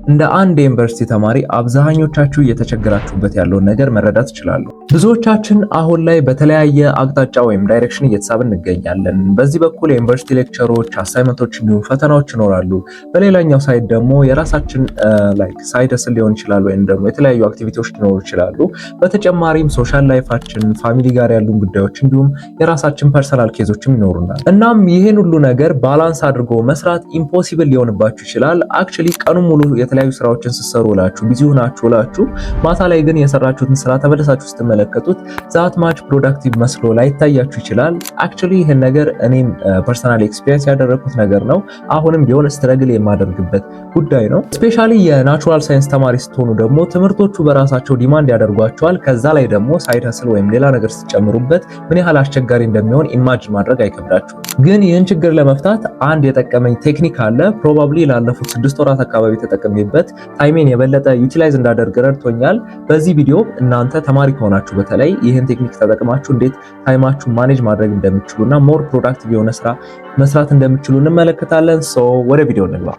እንደ አንድ የዩኒቨርሲቲ ተማሪ አብዛኞቻችሁ እየተቸገራችሁበት ያለውን ነገር መረዳት ይችላሉ። ብዙዎቻችን አሁን ላይ በተለያየ አቅጣጫ ወይም ዳይሬክሽን እየተሳብን እንገኛለን። በዚህ በኩል የዩኒቨርሲቲ ሌክቸሮች፣ አሳይመንቶች እንዲሁም ፈተናዎች ይኖራሉ። በሌላኛው ሳይድ ደግሞ የራሳችን ሳይድ ስል ሊሆን ይችላል ወይም ደግሞ የተለያዩ አክቲቪቲዎች ሊኖሩ ይችላሉ። በተጨማሪም ሶሻል ላይፋችን፣ ፋሚሊ ጋር ያሉን ጉዳዮች እንዲሁም የራሳችን ፐርሰናል ኬዞችም ይኖሩናል። እናም ይህን ሁሉ ነገር ባላንስ አድርጎ መስራት ኢምፖሲብል ሊሆንባችሁ ይችላል። አክቹሊ ቀኑን ሙሉ የተለያዩ ስራዎችን ስትሰሩ ውላችሁ ቢዚ ሆናችሁ ውላችሁ ማታ ላይ ግን የሰራችሁትን ስራ ተመልሳችሁ ስትመለከቱት ዛት ማች ፕሮዳክቲቭ መስሎ ላይታያችሁ ይችላል። አክቹሊ ይሄን ነገር እኔም ፐርሰናል ኤክስፒሪየንስ ያደረኩት ነገር ነው። አሁንም ቢሆን ስትረግል የማደርግበት ጉዳይ ነው። ስፔሻሊ የናቹራል ሳይንስ ተማሪ ስትሆኑ ደግሞ ትምህርቶቹ በራሳቸው ዲማንድ ያደርጓቸዋል። ከዛ ላይ ደግሞ ሳይድ ሀስል ወይም ሌላ ነገር ስትጨምሩበት ምን ያህል አስቸጋሪ እንደሚሆን ኢማጅን ማድረግ አይከብዳችሁም። ግን ይህን ችግር ለመፍታት አንድ የጠቀመኝ ቴክኒክ አለ። ፕሮባብሊ ላለፉት 6 ወራት አካባቢ ተጠቅሜበት ታይሜን የበለጠ ዩቲላይዝ እንዳደርግ ረድቶኛል። በዚህ ቪዲዮ እናንተ ተማሪ ከሆናችሁ በተለይ ይህን ቴክኒክ ተጠቅማችሁ እንዴት ታይማችሁ ማኔጅ ማድረግ እንደምትችሉና ሞር ፕሮዳክቲቭ የሆነ ስራ መስራት እንደምትችሉ እንመለከታለን። ሶ ወደ ቪዲዮ እንግባ።